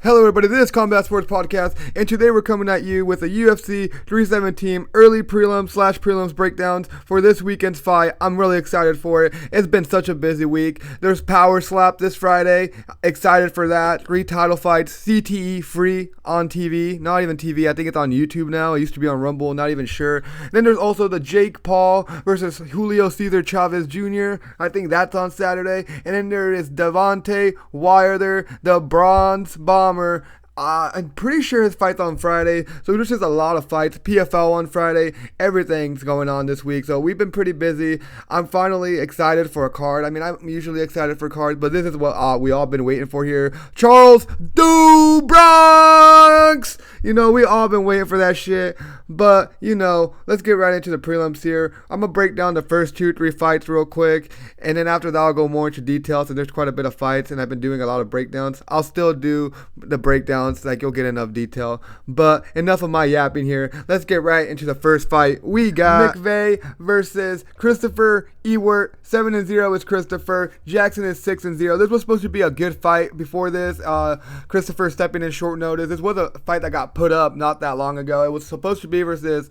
Hello everybody, this is Combat Sports Podcast, and today we're coming at you with a UFC 317 early prelims breakdowns for this weekend's fight. I'm really excited for it. It's been such a busy week. There's Power Slap this Friday. Excited for that. 3 title fights, CTE free on TV. Not even TV, I think it's on YouTube now. It used to be on Rumble, not even sure. Then there's also the Jake Paul versus Julio Cesar Chavez Jr. I think that's on Saturday. And then there is Devontae Wilder, the Bronze Bomber. I'm pretty sure his fight's on Friday, so there's just a lot of fights. PFL on Friday, everything's going on this week, so we've been pretty busy. I'm finally excited for a card. I mean, I'm usually excited for cards, but this is what we all been waiting for here. Charles Do Bronx! We all been waiting for that shit, but, let's get right into the prelims here. I'm going to break down the first 2-3 fights real quick, and then after that, I'll go more into details, and there's quite a bit of fights, and I've been doing a lot of breakdowns. I'll still do the breakdowns, like you'll get enough detail, but enough of my yapping here. Let's get right into the first fight. We got McVey versus Christopher Ewert. 7-0 is Christopher. Jackson is 6-0. This was supposed to be a good fight before this. Christopher stepping in short notice. This was a fight that got put up not that long ago. It was supposed to be versus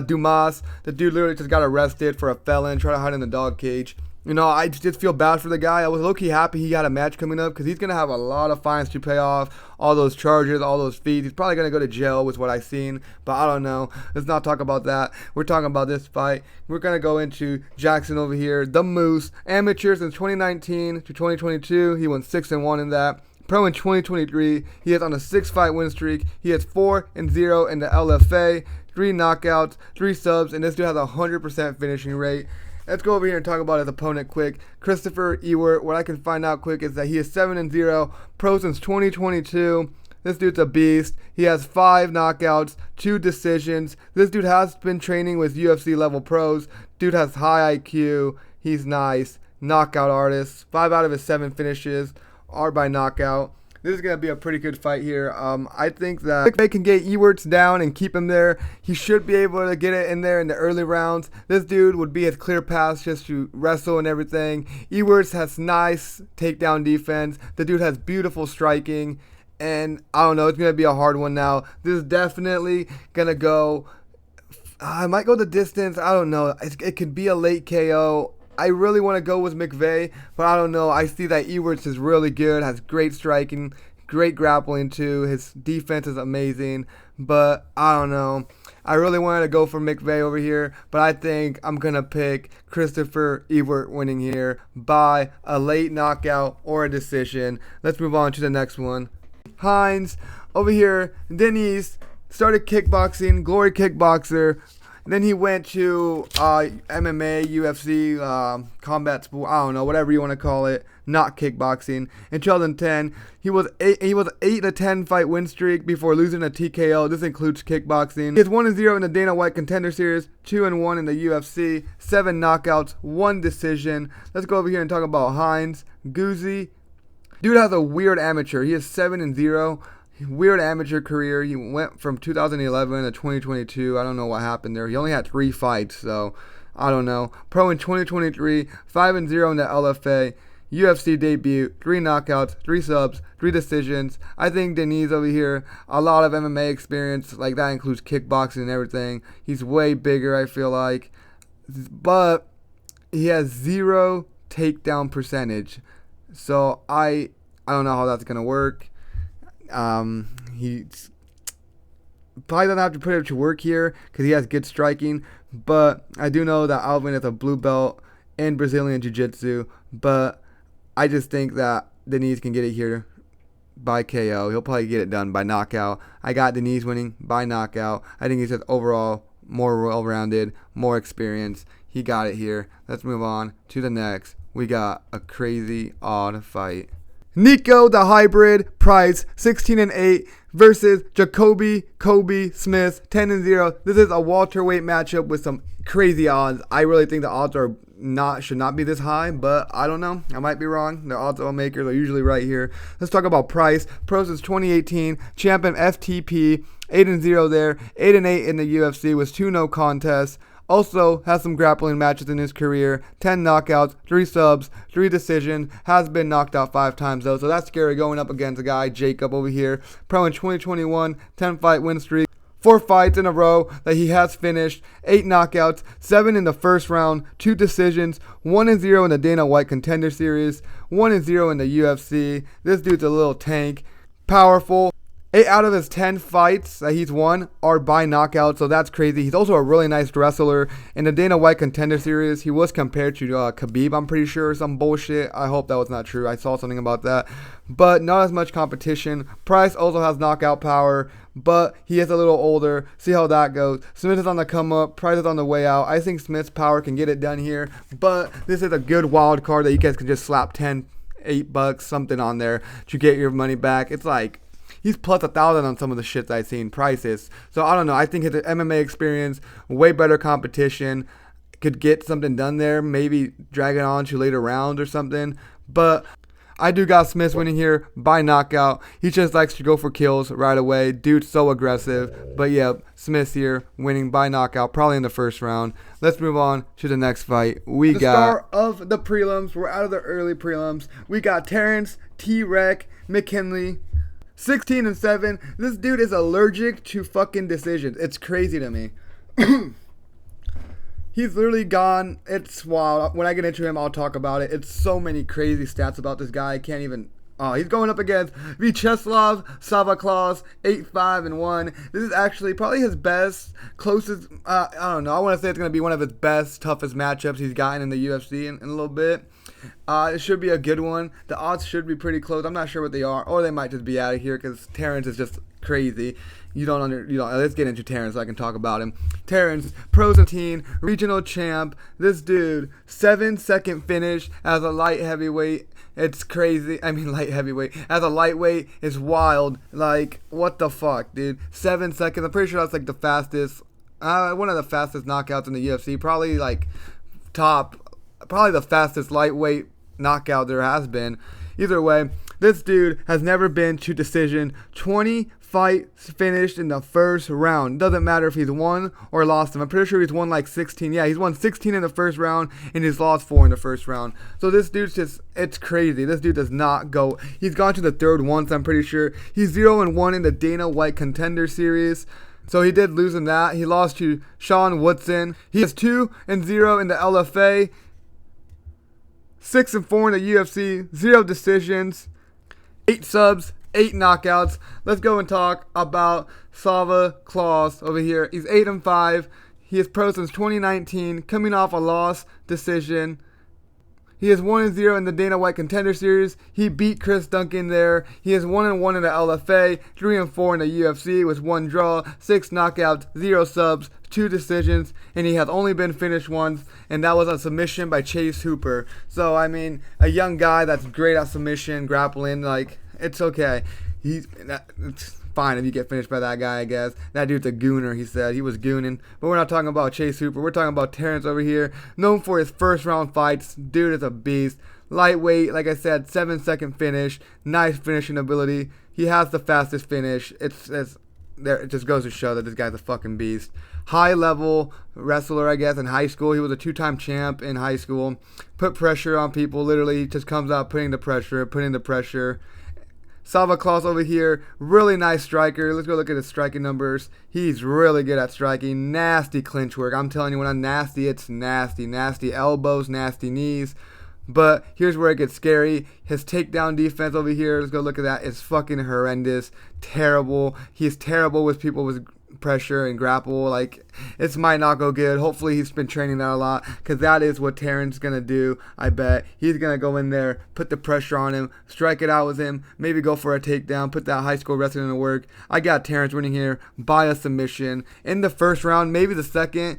Dumas. The dude literally just got arrested for a felon, trying to hide in the dog cage. I just feel bad for the guy. I was low-key happy he had a match coming up because he's going to have a lot of fines to pay off, all those charges, all those fees. He's probably going to go to jail with what I've seen, but I don't know. Let's not talk about that. We're talking about this fight. We're going to go into Jackson over here, the Moose. Amateur since 2019 to 2022. He won 6-1 in that. Pro in 2023. He is on a 6-fight win streak. He has 4-0 in the LFA, 3 knockouts, 3 subs, and this dude has a 100% finishing rate. Let's go over here and talk about his opponent quick. Christopher Ewert. What I can find out quick is that he is 7-0, pro since 2022. This dude's a beast. He has 5 knockouts, 2 decisions. This dude has been training with UFC level pros. Dude has high IQ. He's nice. Knockout artist. 5 out of his 7 finishes are by knockout. This is going to be a pretty good fight here. I think that McVey can get Ewert's down and keep him there. He should be able to get it in there in the early rounds. This dude would be his clear path just to wrestle and everything. Ewert's has nice takedown defense. The dude has beautiful striking. And I don't know, it's going to be a hard one now. This is definitely going to go, I might go the distance. I don't know. It could be a late KO. I really want to go with McVey, but I don't know. I see that Ewert's is really good, has great striking, great grappling too. His defense is amazing, but I don't know. I really wanted to go for McVey over here, but I think I'm going to pick Christopher Ewert winning here by a late knockout or a decision. Let's move on to the next one. Hines over here. Diniz started kickboxing, glory kickboxer. Then he went to MMA, UFC, combat sport, I don't know, whatever you want to call it, not kickboxing. In 2010, he was 8-10 fight win streak before losing a TKO. This includes kickboxing. He is 1-0 in the Dana White Contender Series, 2-1 in the UFC, 7 knockouts, 1 decision. Let's go over here and talk about Hines. Goozy. Dude has a weird amateur. He is 7-0. Weird amateur career. He went from 2011 to 2022. I don't know what happened there. He only had 3 fights, so I don't know. Pro in 2023, 5-0 in the LFA. UFC debut, 3 knockouts, 3 subs, 3 decisions. I think Diniz over here, a lot of MMA experience. Like, that includes kickboxing and everything. He's way bigger, I feel like. But he has 0 takedown percentage. So I don't know how that's going to work. He probably doesn't have to put it to work here because he has good striking, but I do know that Alvin is a blue belt in Brazilian Jiu-Jitsu, but I just think that Diniz can get it here by KO. He'll probably get it done by knockout. I got Diniz winning by knockout. I think he's just overall more well-rounded, more experienced. He got it here. Let's move on to the next. We got a crazy odd fight. Nico the Hybrid Price, 16-8 versus Jacoby Kobe Smith, 10-0. This is a welterweight matchup with some crazy odds. I really think the odds should not be this high, but I don't know. I might be wrong. The odds makers are usually right here. Let's talk about Price. Pro since 2018, champion FTP, 8-0 there, 8-8 in the UFC with 2 no contests. Also has some grappling matches in his career, 10 knockouts, 3 subs, 3 decisions, has been knocked out 5 times though, so that's scary going up against a guy, Jacob over here. Pro in 2021, 10 fight win streak. 4 fights in a row that he has finished, 8 knockouts, 7 in the first round, 2 decisions, 1-0 in the Dana White Contender Series, 1-0 in the UFC. This dude's a little tank, powerful. 8 out of his 10 fights that he's won are by knockout, so that's crazy. He's also a really nice wrestler. In the Dana White Contender Series, he was compared to Khabib, I'm pretty sure, some bullshit. I hope that was not true. I saw something about that. But not as much competition. Price also has knockout power, but he is a little older. See how that goes. Smith is on the come up. Price is on the way out. I think Smith's power can get it done here, but this is a good wild card that you guys can just slap 10, $8, something on there to get your money back. It's like, he's plus 1,000 on some of the shit that I've seen prices. So I don't know. I think his MMA experience, way better competition, could get something done there. Maybe drag it on to later rounds or something. But I do got Smith winning here by knockout. He just likes to go for kills right away. Dude's so aggressive. But yeah, Smith here winning by knockout, probably in the first round. Let's move on to the next fight. We got the star of the prelims. We're out of the early prelims. We got Terrance T-Rex McKinney. 16-7. This dude is allergic to fucking decisions. It's crazy to me. He's literally gone. It's wild. When I get into him, I'll talk about it. It's so many crazy stats about this guy. I can't even. Oh, he's going up against Vyacheslav Savaklos, 8-5-1. This is actually probably his best, closest. I don't know. I want to say it's going to be one of his best, toughest matchups he's gotten in the UFC in a little bit. It should be a good one. The odds should be pretty close. I'm not sure what they are, or they might just be out of here because Terrance is just crazy. Let's get into Terrance so I can talk about him. Terrance, Pro 17, regional champ. This dude, 7-second finish as a light heavyweight. It's crazy. I mean, light heavyweight. As a lightweight, it's wild. Like, what the fuck, dude? 7 seconds. I'm pretty sure that's like the fastest, one of the fastest knockouts in the UFC. Probably the fastest lightweight knockout there has been. Either way, this dude has never been to decision. 20 fights finished in the first round. Doesn't matter if he's won or lost them. I'm pretty sure he's won like 16. Yeah, he's won 16 in the first round and he's lost 4 in the first round. So this dude's just, it's crazy. This dude does not go. He's gone to the third once, I'm pretty sure. He's 0-1 in the Dana White Contender Series. So he did lose in that. He lost to Sean Woodson. He is 2-0 in the LFA. 6-4 in the UFC, 0 decisions, 8 subs, 8 knockouts. Let's go and talk about Savaklos over here. He's 8-5. He is pro since 2019, coming off a loss decision. He is 1-0 in the Dana White Contender Series. He beat Chris Duncan there. He is 1-1 in the LFA, 3-4 in the UFC with 1 draw, 6 knockouts, 0 subs, 2 decisions, and he has only been finished once, and that was a submission by Chase Hooper. So, I mean, a young guy that's great at submission, grappling, like, it's okay. It's fine if you get finished by that guy, I guess. That dude's a gooner, he said. He was gooning. But we're not talking about Chase Hooper. We're talking about Terrance over here. Known for his first round fights. Dude is a beast. Lightweight, like I said, 7-second finish. Nice finishing ability. He has the fastest finish. It just goes to show that this guy's a fucking beast. High level wrestler, I guess, in high school. He was a 2-time champ in high school. Put pressure on people. Literally, he just comes out putting the pressure. Savaklos over here, really nice striker. Let's go look at his striking numbers. He's really good at striking. Nasty clinch work. I'm telling you, when I'm nasty, it's nasty. Nasty elbows, nasty knees. But here's where it gets scary. His takedown defense over here, let's go look at that. It's fucking horrendous. Terrible. He's terrible with people with pressure and grapple. Like, it might not go good. Hopefully he's been training that a lot, because that is what Terrance gonna do. I bet he's gonna go in there, put the pressure on him, strike it out with him, maybe go for a takedown, put that high school wrestling to work. I got Terrance winning here by a submission in the first round, maybe the second.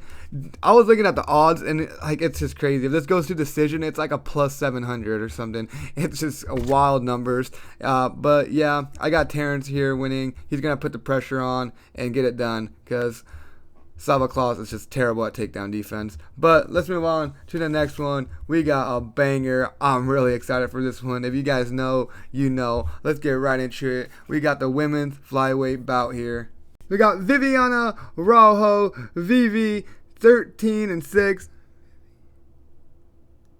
I was looking at the odds, and like, it's just crazy. If this goes to decision, it's like a plus 700 or something. It's just wild numbers. But yeah, I got Terrance here winning. He's gonna put the pressure on and get it done, because Savaklos is just terrible at takedown defense. But let's move on to the next one. We got a banger. I'm really excited for this one. If you guys know, you know. Let's get right into it. We got the women's flyweight bout here. We got Viviana Araùjo, Vivi, 13-6.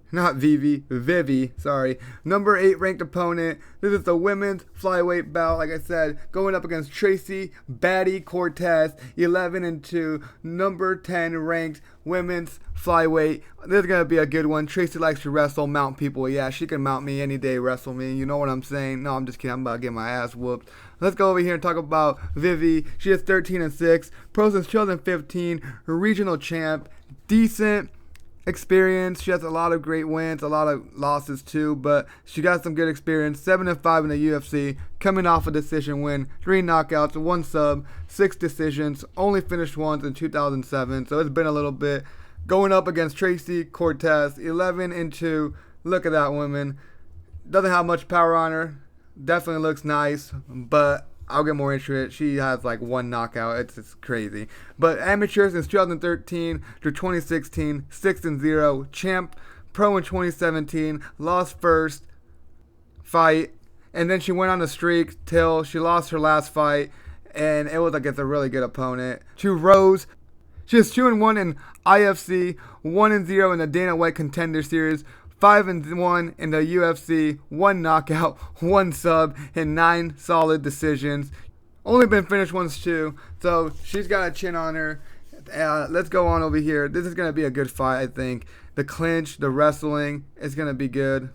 Not Vivi, sorry. Number 8 ranked opponent. This is the women's flyweight bout, like I said, going up against Tracy Batty Cortez, 11-2, number 10 ranked women's flyweight. This is going to be a good one. Tracy likes to wrestle, mount people. Yeah, she can mount me any day, wrestle me. You know what I'm saying? No, I'm just kidding. I'm about to get my ass whooped. Let's go over here and talk about Vivi. She is 13-6, pro since 2015, regional champ, decent experience. She has a lot of great wins, a lot of losses too, but she got some good experience. 7-5 in the UFC, coming off a decision win, 3 knockouts, 1 sub, 6 decisions, only finished once in 2007, so it's been a little bit. Going up against Tracy Cortez, 11-2. Look at that woman. Doesn't have much power on her. Definitely looks nice, but I'll get more into it. She has like 1 knockout. It's crazy. But amateur since 2013 to 2016, 6-0. Champ, pro in 2017. Lost first fight. And then she went on a streak till she lost her last fight. And it was against a really good opponent. To Rose. She is 2-1 in IFC. 1-0 in the Dana White Contender Series. 5-1 in the UFC, 1 knockout, 1 sub, and 9 solid decisions. Only been finished once too, so she's got a chin on her. Let's go on over here. This is going to be a good fight, I think. The clinch, the wrestling is going to be good.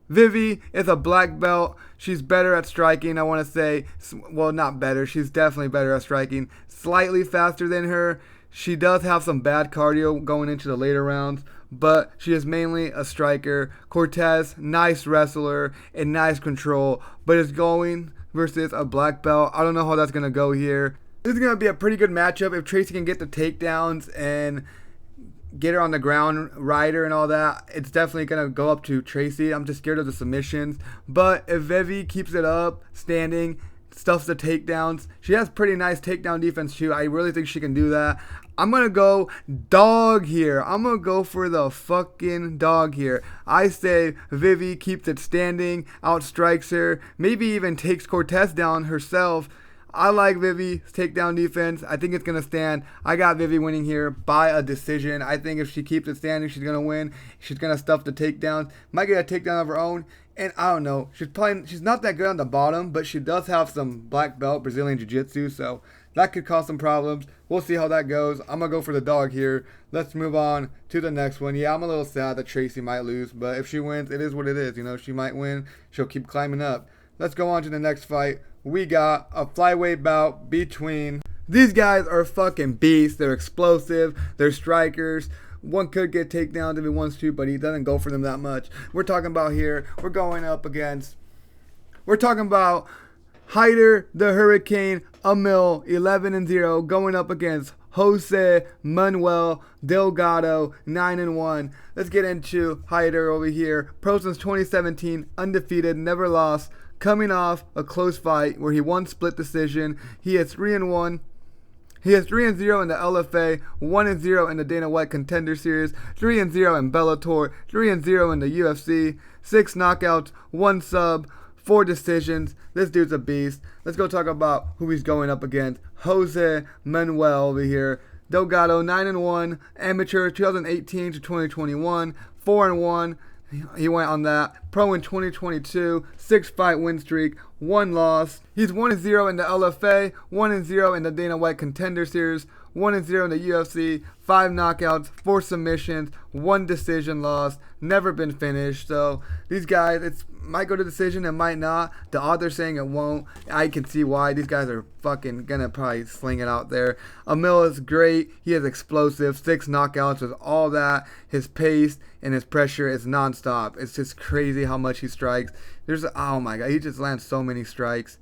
Vivi is a black belt. She's better at striking, I want to say. Well, not better. She's definitely better at striking. Slightly faster than her. She does have some bad cardio going into the later rounds, but she is mainly a striker. Cortez, nice wrestler and nice control, but is going versus a black belt. I don't know how that's going to go here. This is going to be a pretty good matchup if Tracy can get the takedowns and get her on the ground, ride her and all that. It's definitely going to go up to Tracy. I'm just scared of the submissions. But if Vivi keeps it up, standing, stuffs the takedowns, she has pretty nice takedown defense too. I really think she can do that. I'm going to go dog here. I'm going to go for the fucking dog here. I say Vivi keeps it standing, outstrikes her, maybe even takes Cortez down herself. I like Vivi's takedown defense. I think it's going to stand. I got Vivi winning here by a decision. I think if she keeps it standing, she's going to win. She's going to stuff the takedowns. Might get a takedown of her own. And I don't know. She's not that good on the bottom, but she does have some black belt Brazilian Jiu-Jitsu, so that could cause some problems. We'll see how that goes. I'm going to go for the dog here. Let's move on to the next one. Yeah, I'm a little sad that Tracy might lose, but if she wins, it is what it is. You know, she might win. She'll keep climbing up. Let's go on to the next fight. We got a flyweight bout between... These guys are fucking beasts. They're explosive. They're strikers. One could get takedowns if he wants to, but he doesn't go for them that much. We're talking about here, we're talking about Hyder the Hurricane Amil, 11-0, going up against Jose Manuel Delgado, 9-1. Let's get into Hyder over here. Pro since 2017, undefeated, never lost, coming off a close fight where he won split decision. He is 3-1. He is 3-0 in the LFA, 1-0 in the Dana White Contender Series, 3-0 in Bellator, 3-0 in the UFC, 6 knockouts, 1 sub, 4 decisions. This dude's a beast. Let's go talk about who he's going up against. Jose Manuel over here. Delgado, 9-1, amateur 2018 to 2021, 4-1. He went on that. Pro in 2022, 6-fight win streak, 1 loss. He's 1-0 in the LFA, 1-0 in the Dana White Contender Series, 1-0 in the UFC, 5 knockouts, 4 submissions, 1 decision loss, never been finished. So these guys, it might go to decision, it might not. The odds are saying it won't. I can see why. These guys are fucking gonna probably sling it out there. Amil is great. He is explosive. 6 knockouts with all that. His pace and his pressure is nonstop. It's just crazy how much he strikes. Oh my god, he just lands so many strikes.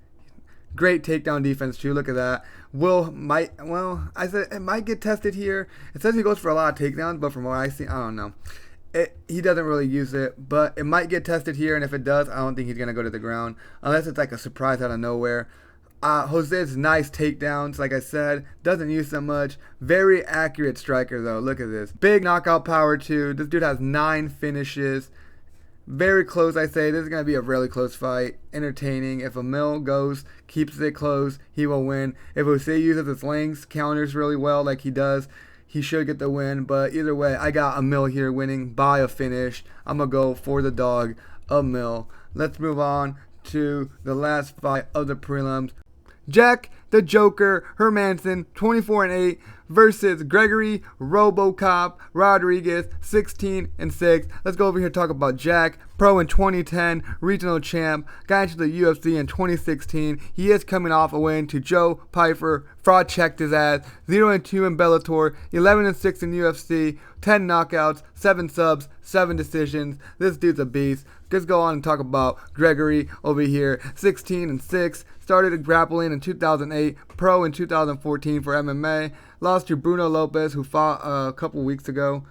Great takedown defense too. Look at that. I said it might get tested here. It says he goes for a lot of takedowns, but from what I see, I don't know. He doesn't really use it, but it might get tested here, and if it does, I don't think he's going to go to the ground, unless it's like a surprise out of nowhere. Jose's nice takedowns, like I said, doesn't use them much. Very accurate striker, though. Look at this. Big knockout power, too. This dude has 9 finishes. Very close, I say. This is going to be a really close fight. Entertaining. If Amil keeps it close, he will win. If Jose uses his lengths, counters really well like he does, he should get the win. But either way, I got Amil here winning by a finish. I'm going to go for the dog, Amil. Let's move on to the last fight of the prelims. Jack the Joker Hermansson, 24-8, versus Gregory Robocop Rodrigues, 16-6. Let's go over here and talk about Jack. Pro in 2010, regional champ, got into the UFC in 2016. He is coming off a win to Joe Pyfer. Fraud checked his ass. 0-2 in Bellator, 11-6 in UFC, 10 knockouts, 7 subs, 7 decisions. This dude's a beast. Let's go on and talk about Gregory over here. 16-6. Started grappling in 2008. Pro in 2014 for MMA. Lost to Bruno Lopez, who fought a couple weeks ago.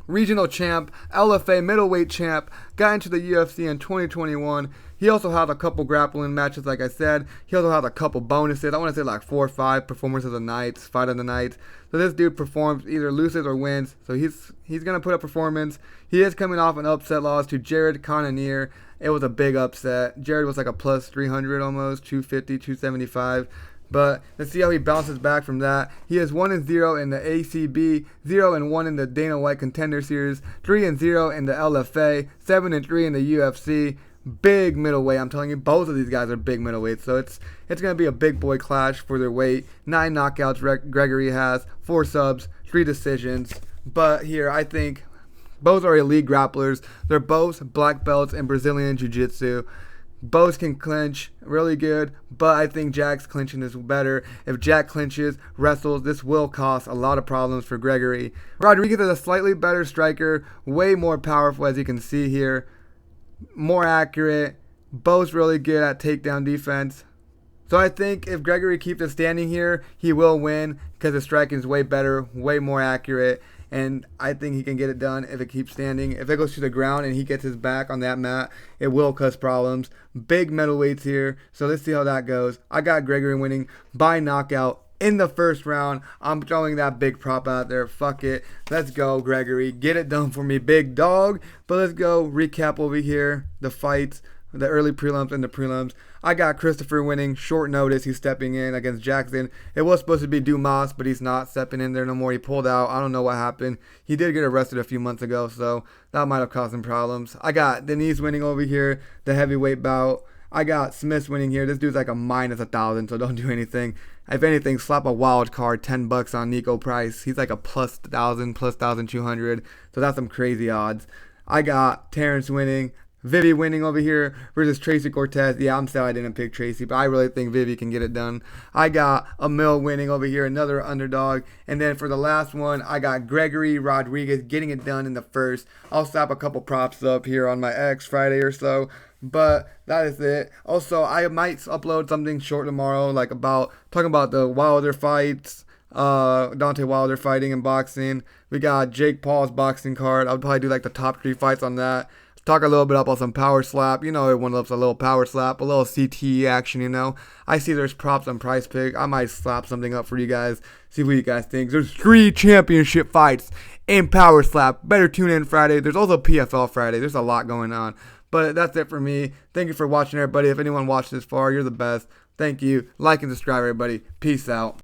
Regional champ, LFA middleweight champ, got into the UFC in 2021. He also had a couple grappling matches, like I said. He also had a couple bonuses. I want to say like 4 or 5 performers of the night, fight of the night. So this dude performs, either loses or wins. So he's going to put up performance. He is coming off an upset loss to Jared Cannonier. It was a big upset. Jared was like a plus 300 almost, 250, 275. But let's see how he bounces back from that. He is 1-0 in the ACB, 0-1 in the Dana White Contender Series, 3-0 in the LFA, 7-3 in the UFC. Big middleweight, I'm telling you, both of these guys are big middleweights, so it's going to be a big boy clash for their weight. 9 knockouts Gregory has, 4 subs, 3 decisions. But here, I think both are elite grapplers. They're both black belts in Brazilian Jiu-Jitsu. Both can clinch really good, but I think Jack's clinching is better. If Jack clinches, wrestles, this will cause a lot of problems for Gregory. Rodrigues is a slightly better striker, way more powerful as you can see here. More accurate, both really good at takedown defense. So I think if Gregory keeps it standing here, he will win because the striking is way better, way more accurate. And I think he can get it done if it keeps standing. If it goes to the ground and he gets his back on that mat, it will cause problems. Big middleweights here, so let's see how that goes. I got Gregory winning by knockout in the first round. I'm throwing that big prop out there. Fuck it. Let's go, Gregory. Get it done for me, big dog. But let's go recap over here the fights, the early prelims and the prelims. I got Christopher winning, short notice. He's stepping in against Jackson. It was supposed to be Dumas, but he's not stepping in there no more. He pulled out. I don't know what happened. He did get arrested a few months ago, so that might have caused some problems. I got Diniz winning over here, the heavyweight bout. I got Smith winning here. This dude's like a minus 1,000, so don't do anything. If anything, slap a wild card, $10 on Nico Price. He's like a plus 1,000, plus 1,200, so that's some crazy odds. I got Terrance winning. Vivi winning over here versus Tracy Cortez. Yeah, I'm sad I didn't pick Tracy, but I really think Vivi can get it done. I got Amil winning over here, another underdog. And then for the last one, I got Gregory Rodrigues getting it done in the first. I'll slap a couple props up here on my X Friday or so. But that is it. Also, I might upload something short tomorrow, like talking about the Wilder fights. Deontay Wilder fighting and boxing. We got Jake Paul's boxing card. I'll probably do like the top 3 fights on that. Talk a little bit about some power slap. You know, everyone loves a little power slap, a little CTE action, you know. I see there's props on Price Pick. I might slap something up for you guys. See what you guys think. There's 3 championship fights in power slap. Better tune in Friday. There's also PFL Friday. There's a lot going on. But that's it for me. Thank you for watching, everybody. If anyone watched this far, you're the best. Thank you. Like and subscribe, everybody. Peace out.